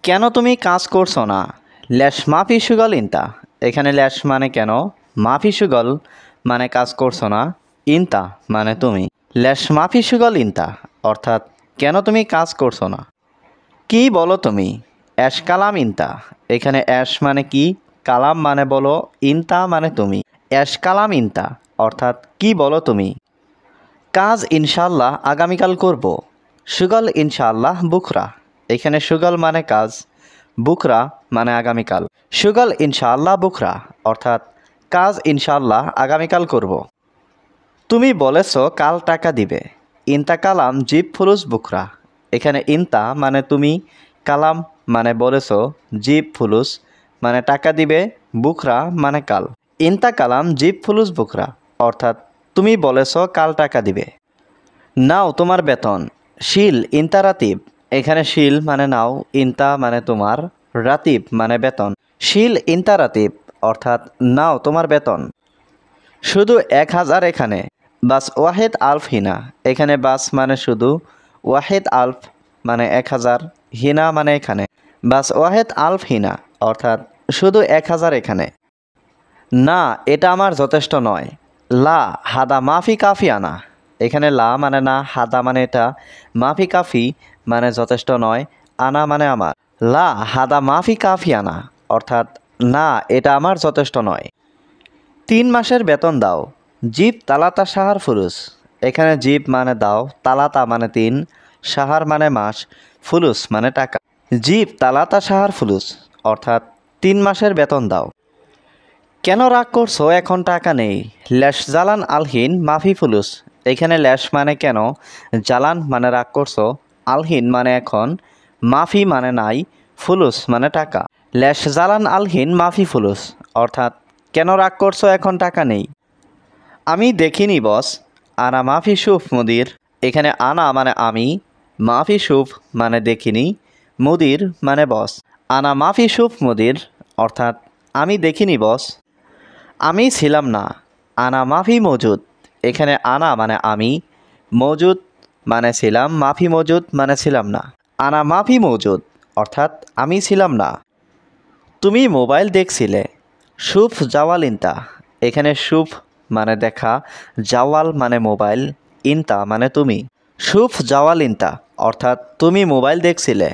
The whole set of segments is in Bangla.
কেন তুমি কাজ করছো না? লেশ মাফি সুগল ইনতা। এখানে লেশ মানে কেন, মাফি সুগল মানে কাজ করছো না, ইনতা মানে তুমি। লেশ মাফি সুগল ইনতা অর্থাৎ কেন তুমি কাজ করছো না। কি বলো তুমি? অ্যাশ কালাম ইনতা। এখানে অ্যাশ মানে কি, কালাম মানে বলো, ইনতা মানে তুমি। অ্যাশ কালাম ইনতা অর্থাৎ কি বলো তুমি। কাজ ইনশাল্লাহ আগামীকাল করব। সুগল ইনশাল্লাহ বুকরা। এখানে সুগল মানে কাজ, বুকরা মানে আগামীকাল। সুগল ইনশাল্লাহ বুকরা অর্থাৎ কাজ ইনশাল্লাহ আগামীকাল করব। তুমি বলেছ কাল টাকা দিবে। ইনতা কালাম জিপ ফুলুস বুকরা। এখানে ইনতা মানে তুমি, কালাম মানে বলেছ, জিপ ফুলুস মানে টাকা দিবে, বুকরা মানে কাল। ইনতা কালাম জিপ ফুলুস বুকরা অর্থাৎ তুমি বলেছ কাল টাকা দিবে। নাও তোমার বেতন। শিল ইনতা রাতিব। এখানে শিল মানে নাও, ইনতা মানে তোমার, রাতিব মানে বেতন। শিল ইনতা রাতিব অর্থাৎ নাও তোমার বেতন। শুধু 1000 এখানে। বাস ওয়াহেদ আলফ হিনা। এখানে বাস মানে শুধু, ওয়াহেদ আলফ মানে 1000, হিনা মানে এখানে। বাস ওয়াহেদ আলফ হিনা অর্থাৎ শুধু 1000 এখানে। না, এটা আমার যথেষ্ট নয়। লা হাদা মাফি কাফি আনা। এখানে লা মানে না, হাদা মানে এটা, মাফি কাফি মানে যথেষ্ট নয়, আনা মানে আমার। লা হাদা মাফি কাফি আনা অর্থাৎ না, এটা আমার যথেষ্ট নয়। 3 মাসের বেতন দাও। জিপ তালাতা সাহার ফুলুস। এখানে জিপ মানে দাও, তালাতা মানে 3, সাহার মানে মাস, ফুলুস মানে টাকা। জিপ তালাতা সাহার ফুলুস অর্থাৎ 3 মাসের বেতন দাও। কেন রাগ করছো, এখন টাকা নেই? লেশ জালান আলহিন মাফি ফুলুস। এখানে লেশ মানে কেন, জালান মানে রাগ করছো, আলহিন মানে এখন, মাফি মানে নাই, ফুলুস মানে টাকা। লেশ জালান আলহিন মাফি ফুলুস অর্থাৎ কেন রাগ করছো, এখন টাকা নেই। আমি দেখিনি বস। আনা মাফি সুফ মুদির। এখানে আনা মানে আমি, মাফি সুফ মানে দেখিনি, মুদির মানে বস। আনা মাফি সুফ মুদির অর্থাৎ আমি দেখিনি বস। আমি ছিলাম না। আনা মাফি মজুদ। এখানে আনা মানে আমি, মজুদ মানে ছিলাম, মাফি মজুদ মানে ছিলাম না। আনা মাফি মজুদ অর্থাৎ আমি ছিলাম না। তুমি মোবাইল দেখছিলে। সুফ জাওয়াল ইনতা। এখানে সুফ মানে দেখা, জাওয়াল মানে মোবাইল, ইনতা মানে তুমি। সুফ জাওয়াল ইনতা অর্থাৎ তুমি মোবাইল দেখছিলে।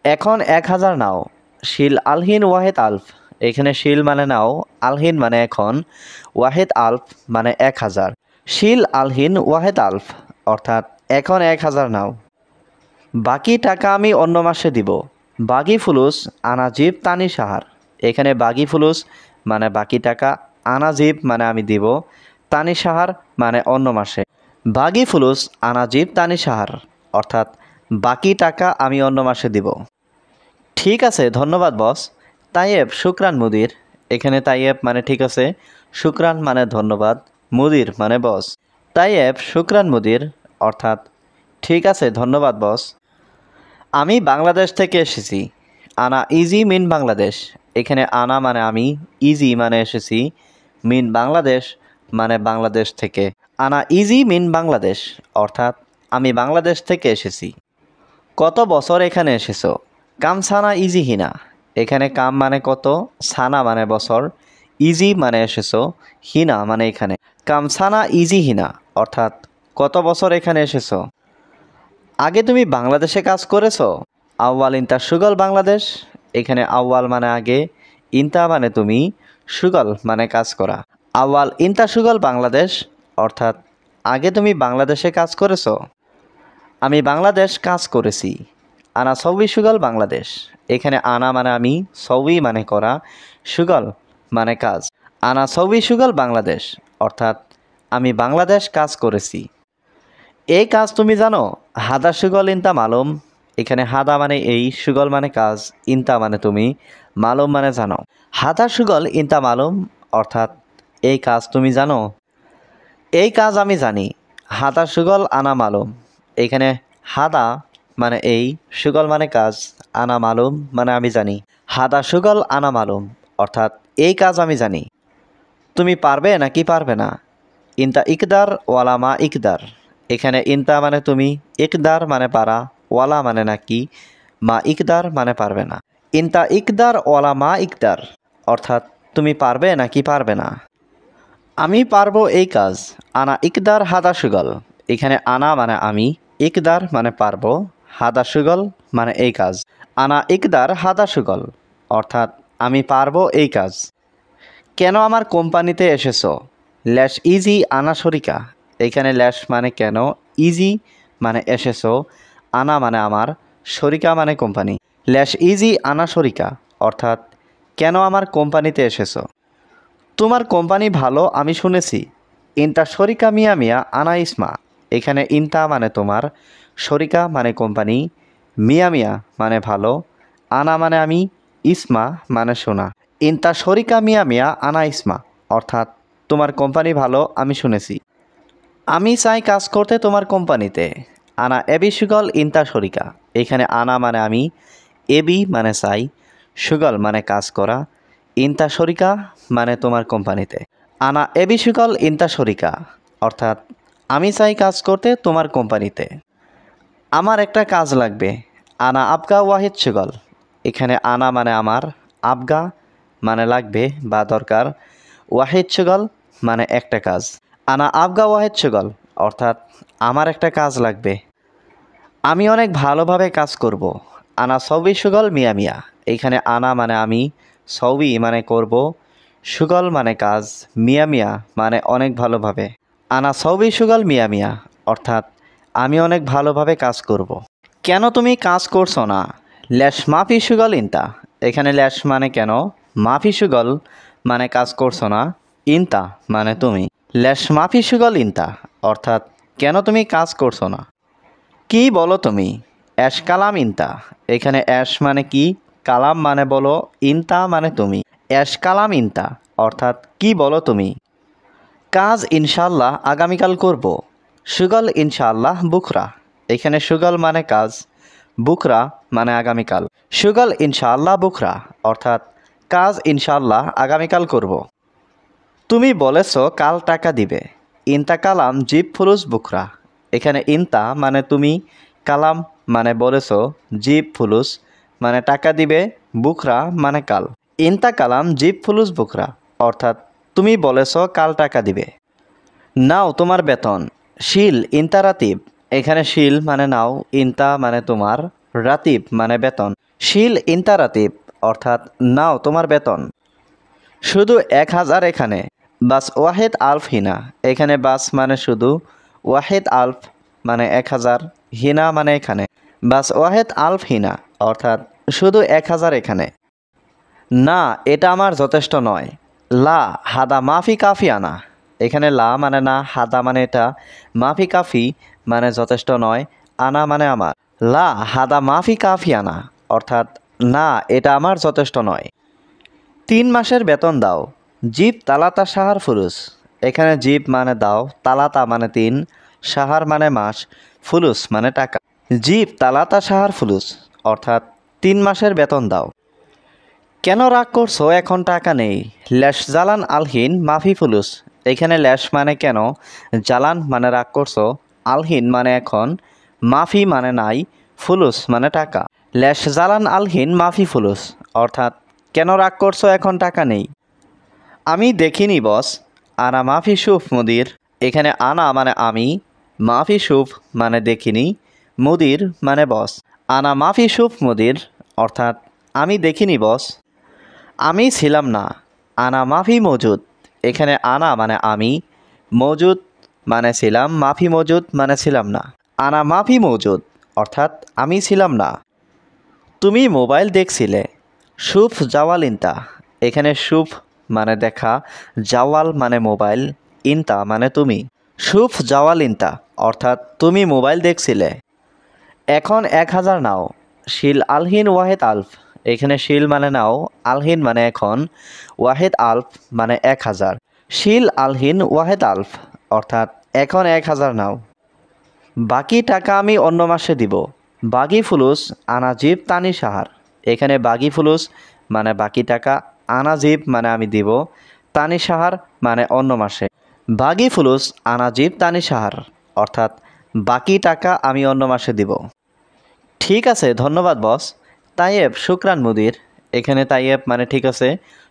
এখন 1000 নাও। শিল আলহিন ওয়াহেদ আলফ। এখানে শিল মানে নাও, আলহিন মানে এখন, ওয়াহেদ আলফ মানে 1000। শিল আলহিন ওয়াহেদ আলফ অর্থাৎ এখন 1000 নাও। বাকি টাকা আমি অন্য মাসে দিব। বাগি ফুলুস আনাজিব তানি সাহার। এখানে বাগি ফুলুস মানে বাকি টাকা, আনাজিব মানে আমি দিব, তানি সাহার মানে অন্য মাসে। বাগি ফুলুস আনাজিব তানি সাহার অর্থাৎ বাকি টাকা আমি অন্য মাসে দিব। ঠিক আছে, ধন্যবাদ বস। তাইয়েব শুক্রান মুদির। এখানে তাইয়েব মানে ঠিক আছে, শুক্রান মানে ধন্যবাদ, মুদির মানে বস। তাইয়েব শুক্রান মুদির অর্থাৎ ঠিক আছে, ধন্যবাদ বস। আমি বাংলাদেশ থেকে এসেছি। আনা ইজি মিন বাংলাদেশ। এখানে আনা মানে আমি, ইজি মানে এসেছি, মিন বাংলাদেশ মানে বাংলাদেশ থেকে। আনা ইজি মিন বাংলাদেশ অর্থাৎ আমি বাংলাদেশ থেকে এসেছি। কত বছর এখানে এসেছো? কাম সানা ইজি হিনা। এখানে কাম মানে কত, সানা মানে বছর, ইজি মানে এসেছো, হিনা মানে এখানে। কাম সানা ইজি হিনা অর্থাৎ কত বছর এখানে এসেছো। আগে তুমি বাংলাদেশে কাজ করেছো? আউয়াল ইনতা সুগল বাংলাদেশ। এখানে আউয়াল মানে আগে, ইনতা মানে তুমি, সুগল মানে কাজ করা। আউয়াল ইনতা সুগল বাংলাদেশ অর্থাৎ আগে তুমি বাংলাদেশে কাজ করেছো। আমি বাংলাদেশ কাজ করেছি। আনা সৌবি সুগল বাংলাদেশ। এখানে আনা মানে আমি, সৌবি মানে করা, সুগল মানে কাজ। আনা সৌবি সুগল বাংলাদেশ অর্থাৎ আমি বাংলাদেশ কাজ করেছি। এই কাজ তুমি জানো? হাদা সুগল ইনতা মালুম। এখানে হাদা মানে এই, সুগল মানে কাজ, ইনতা মানে তুমি, মালুম মানে জানো। হাদা সুগল ইনতা মালুম অর্থাৎ এই কাজ তুমি জানো। এই কাজ আমি জানি। হাদা সুগল আনা মালুম। এখানে হাদা মানে এই, সুগল মানে কাজ, আনা মালুম মানে আমি জানি। হাদা সুগল আনা মালুম অর্থাৎ এই কাজ আমি জানি। তুমি পারবে নাকি পারবে না? ইনতা ইকদার ওয়ালা মা ইকদার। এখানে ইনতা মানে তুমি, ইকদার মানে পারা, ওয়ালা মানে নাকি, মা ইকদার মানে পারবে না। ইনতা ইকদার ওয়ালা মা ইকদার, অর্থাৎ তুমি পারবে নাকি পারবে না। আমি পারবো এই কাজ, আনা ইকদার হাদা সুগল। এখানে আনা মানে আমি, ইকদার মানে পারবো, হাদা সুগল মানে এই কাজ। আনা ইকদার হাদা সুগল, অর্থাৎ আমি পারবো এই কাজ। কেন আমার কোম্পানিতে এসেছো? ল্যাশ ইজি আনা শরিকা। এখানে ল্যাশ মানে কেন, ইজি মানে এসেছো, আনা মানে আমার, শরিকা মানে কোম্পানি। ল্যাশ ইজি আনা শরিকা, অর্থাৎ কেন আমার কোম্পানিতে এসেছো। তোমার কোম্পানি ভালো আমি শুনেছি। ইনতা শরিকা মিয়া মিয়া আনা ইসমা। এখানে ইনতা মানে তোমার, শরিকা মানে কোম্পানি, মিয়া মিয়া মানে ভালো, আনা মানে আমি, ইসমা মানে শোনা। ইনতা শরিকা মিয়া মিয়া আনা ইসমা, অর্থাৎ তোমার কোম্পানি ভালো আমি শুনেছি। আমি চাই কাজ করতে তোমার কোম্পানিতে। আনা এবি সুগল ইনতা শরিকা। এখানে আনা মানে আমি, এবি মানে চাই, সুগল মানে কাজ করা, ইনতা শরিকা মানে তোমার কোম্পানিতে। আনা এবি সুগল ইনতা শরিকা, অর্থাৎ আমি চাই কাজ করতে তোমার কোম্পানিতে। আমার একটা কাজ লাগবে। আনা আবগা ওয়াহিদ সুগল। এখানে আনা মানে আমার, আবগা মানে লাগবে বা দরকার, ওয়াহিদ সুগল মানে একটা কাজ। আনা আবগা ওয়াহিদ সুগল, অর্থাৎ আমার একটা কাজ লাগবে। আমি অনেক ভালোভাবে কাজ করব। আনা সৌবি সুগল মিয়া মিয়া। এইখানে আনা মানে আমি, সৌবি মানে করব, সুগল মানে কাজ, মিয়া মিয়া মানে অনেক ভালোভাবে। আনা সৌবি সুগল মিয়া মিয়া, অর্থাৎ আমি অনেক ভালোভাবে কাজ করব। কেন তুমি কাজ করছো না? ল্যাশ মাফি সুগল ইনতা। এখানে ল্যাশ মানে কেন, মাফি সুগল মানে কাজ করছো না, ইনতা মানে তুমি। ল্যাশ মাফি সুগল ইনতা, অর্থাৎ কেন তুমি কাজ করছো না। কি বলো তুমি? অ্যাশ কালাম ইনতা। এখানে অ্যাশ মানে কি, কালাম মানে বলো, ইনতা মানে তুমি। অ্যাশ কালাম ইনতা, অর্থাৎ কি বলো তুমি। কাজ ইনশাল্লাহ আগামীকাল করব। সুগল ইনশাল্লাহ বুকরা। এখানে সুগল মানে কাজ, বুকরা মানে আগামীকাল। সুগল ইনশাল্লাহ বুকরা, অর্থাৎ কাজ ইনশাল্লাহ আগামীকাল করব। তুমি বলেছো কাল টাকা দিবে। ইনতা কালাম জিপ ফুলুস বুকরা। এখানে ইনতা মানে তুমি, কালাম মানে বলেছো, জিপ ফুলুস মানে টাকা দিবে, বুকরা মানে কাল। ইনতা কালাম জিপ ফুলুস বুকরা, অর্থাৎ তুমি বলেছো কাল টাকা দিবে। নাও তোমার বেতন। শিল ইনতা রাতিব। এখানে শিল মানে নাও, ইনতা মানে তোমার, রাতিব মানে বেতন। শিল ইনতা রাতিব, অর্থাৎ নাও তোমার বেতন। শুধু 1000 এখানে। বাস ওয়াহেদ আলফ হিনা। এখানে বাস মানে শুধু, ওয়াহেদ আলফ মানে 1000, হিনা মানে এখানে। বাস ওয়াহেদ আলফ হিনা, অর্থাৎ শুধু 1000 এখানে। না, এটা আমার যথেষ্ট নয়। লা হাদা মাফি কাফি আনা। এখানে লা মানে না, হাদা মানে এটা, মাফি কাফি মানে যথেষ্ট নয়, আনা মানে আমার। লা হাদা মাফি কাফি আনা, অর্থাৎ না এটা আমার যথেষ্ট নয়। 3 মাসের বেতন দাও। জিপ তালাতা সাহার ফুলুস। এখানে জিপ মানে দাও, তালাতা মানে 3, সাহার মানে মাস, ফুলুস মানে টাকা। জিপ তালাতা সাহার ফুলুস, অর্থাৎ 3 মাসের বেতন দাও। কেন রাগ করছো এখন টাকা নেই? ল্যাশ জালান আলহিন মাফি ফুলুস। এখানে ল্যাশ মানে কেন, জালান মানে রাগ করছো, আলহিন মানে এখন, মাফি মানে নাই, ফুলুস মানে টাকা। ল্যাশ জালান আলহিন মাফি ফুলুস, অর্থাৎ কেন রাগ করছো এখন টাকা নেই। আমি দেখিনি বস। আনা মাফি সুফ মুদির। এখানে আনা মানে আমি, মাফি সুফ মানে দেখিনি, মুদির মানে বস। আনা মাফি সুফ মুদির, অর্থাৎ আমি দেখিনি বস। আমি ছিলাম না। আনা মাফি মজুদ। এখানে আনা মানে আমি, মজুদ মানে ছিলাম, মাফি মজুদ মানে ছিলাম না। আনা মাফি মজুদ, অর্থাৎ আমি ছিলাম না। তুমি মোবাইল দেখছিলে। সুফ জাওয়াল ইনতা। এখানে সুফ মানে দেখা, জাওয়াল মানে মোবাইল, ইনতা মানে তুমি। সুফ জাওয়াল ইনতা, অর্থাৎ তুমি মোবাইল দেখছিলে। এখন 1000 নাও। শিল আলহিন ওয়াহেদ আলফ। এখানে শিল মানে নাও, আলহিন মানে এখন, ওয়াহেদ আলফ মানে 1000। শিল আলহিন ওয়াহেদ আলফ, অর্থাৎ এখন 1000 নাও। বাকি টাকা আমি অন্য মাসে দিব। বাগি ফুলুস আনা জিব তানি সাহার। এখানে বাগি ফুলুস মানে বাকি টাকা, আনা জিব মানে আমি দিব, তানি সাহার মানে অন্য মাসে। বাগি ফুলুস আনা জিব তানি সাহার, অর্থাৎ বাকি টাকা আমি অন্য মাসে দিব। ঠিক আছে, ধন্যবাদ বস। তাইয়েব শুক্রান মুদির। এখানে তাইয়েব মানে ঠিক আছে,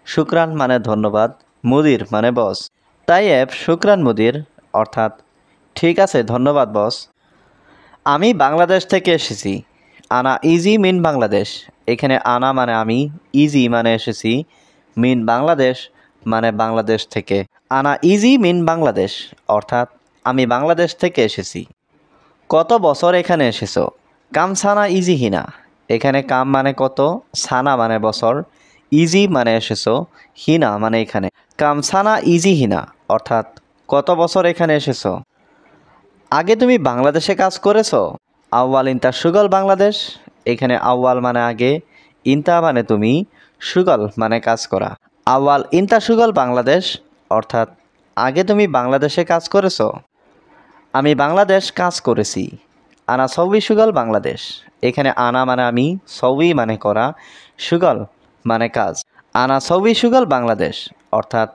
শুক্রান মানে ধন্যবাদ, মুদির মানে বস। তাইয়েব শুক্রান মুদির অর্থাৎ ঠিক আছে, ধন্যবাদ বস। আমি বাংলাদেশ থেকে এসেছি। আনা ইজি মিন বাংলাদেশ। এখানে আনা মানে আমি, ইজি মানে এসেছি, মিন বাংলাদেশ মানে বাংলাদেশ থেকে। আনা ইজি মিন বাংলাদেশ অর্থাৎ আমি বাংলাদেশ থেকে এসেছি। কত বছর এখানে এসেছো? কাম সানা ইজি হিনা। এখানে কাম মানে কত, সানা মানে বছর, ইজি মানে এসেছো, হিনা মানে এখানে। কাম সানা ইজি হিনা অর্থাৎ কত বছর এখানে এসেছো। আগে তুমি বাংলাদেশে কাজ করেছো? আউয়াল ইন্তা সুগল বাংলাদেশ। এখানে আউয়াল মানে আগে, ইন্তা মানে তুমি, সুগল মানে কাজ করা। আউয়াল ইন্তা সুগল বাংলাদেশ অর্থাৎ আগে তুমি বাংলাদেশে কাজ করেছো। আমি বাংলাদেশ কাজ করেছি। আনা সৌবি সুগল বাংলাদেশ। এখানে আনা মানে আমি, সৌবি মানে করা, সুগল মানে কাজ। আনা সৌবি সুগল বাংলাদেশ অর্থাৎ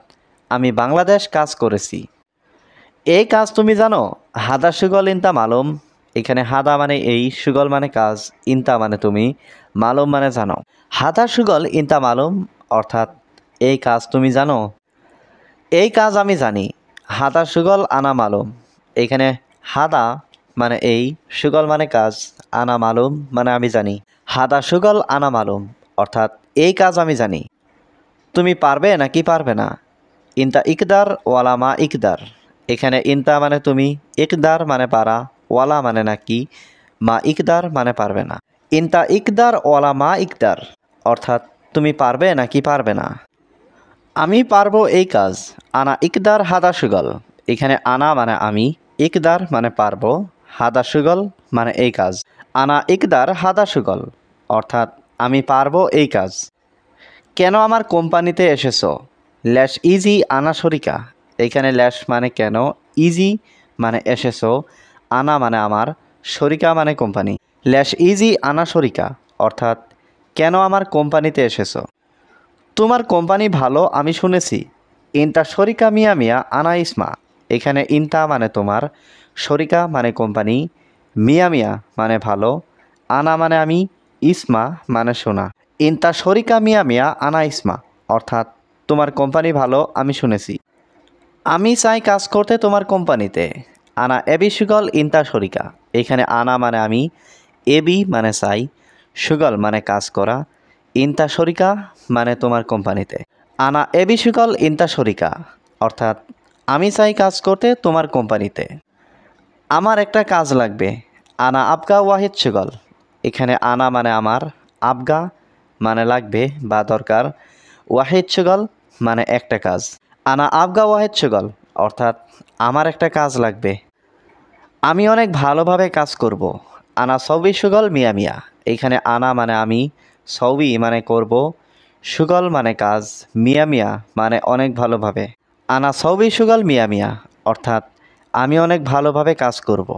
আমি বাংলাদেশ কাজ করেছি। এই কাজ তুমি জানো? হাদা সুগল ইন্তা মালুম। এখানে হাদা মানে এই, সুগল মানে কাজ, ইন্তা মানে তুমি, মালুম মানে জানো। হাদা সুগল ইন্তা মালুম অর্থাৎ এই কাজ তুমি জানো। এই কাজ আমি জানি। হাদা সুগল আনা মালুম। এখানে হাদা মানে এই, সুগল মানে কাজ, আনা মালুম মানে আমি জানি। হাদা সুগল আনা মালুম অর্থাৎ এই কাজ আমি জানি। তুমি পারবে নাকি পারবে না? ইনতা ইকদার ওয়ালা মা ইকদার। এখানে ইনতা মানে তুমি, ইকদার মানে পারা, ওয়ালা মানে নাকি, মা ইকদার মানে পারবে না। ইনতা ইকদার ওয়ালা মা ইকদার অর্থাৎ তুমি পারবে নাকি পারবে না। আমি পারবো এই কাজ। আনা ইকদার হাদা সুগল। এখানে আনা মানে আমি, ইকদার মানে পারবো, হাদা সুগল মানে এই কাজ। আনা ইকদার হাদা সুগল অর্থাৎ আমি পারবো এই কাজ। কেন আমার কোম্পানিতে এসেছো? ল্যাশ ইজি আনা শরিকা। এখানে ল্যাশ মানে কেন, ইজি মানে এসেছো, আনা মানে আমার, শরিকা মানে কোম্পানি। ল্যাশ ইজি আনা শরিকা অর্থাৎ কেন আমার কোম্পানিতে এসেছো। তোমার কোম্পানি ভালো আমি শুনেছি। ইনতা শরিকা মিয়া মিয়া আনা ইসমা। এখানে ইনতা মানে তোমার, শরিকা মানে কোম্পানি, মিয়া মিয়া মানে ভালো, আনা মানে আমি, ইসমা মানে শোনা। ইনতা শরিকা মিয়া মিয়া আনা ইসমা অর্থাৎ তোমার কোম্পানি ভালো আমি শুনেছি। আমি চাই কাজ করতে তোমার কোম্পানিতে। আনা এবি সুগল ইনতা শরিকা। এখানে আনা মানে আমি, এবি মানে চাই, সুগল মানে কাজ করা, ইনতা শরিকা মানে তোমার কোম্পানিতে। আনা এবি সুগল ইনতা শরিকা অর্থাৎ আমি চাই কাজ করতে তোমার কোম্পানিতে। আমার একটা কাজ লাগবে। আনা আবগা ওয়াহিদ সুগল। এখানে আনা মানে আমার, আবগা মানে লাগবে বা দরকার, ওয়াহিদ সুগল মানে একটা কাজ। আনা আবগা ওয়াহিদ সুগল অর্থাৎ আমার একটা কাজ লাগবে। আমি অনেক ভালোভাবে কাজ করব। আনা সৌবি সুগল মিয়া মিয়া। এইখানে আনা মানে আমি, সৌবি মানে করব, সুগল মানে কাজ, মিয়া মিয়া মানে অনেক ভালোভাবে। আনা সৌবি সুগল মিয়া মিয়া অর্থাৎ আমি অনেক ভালোভাবে কাজ করব।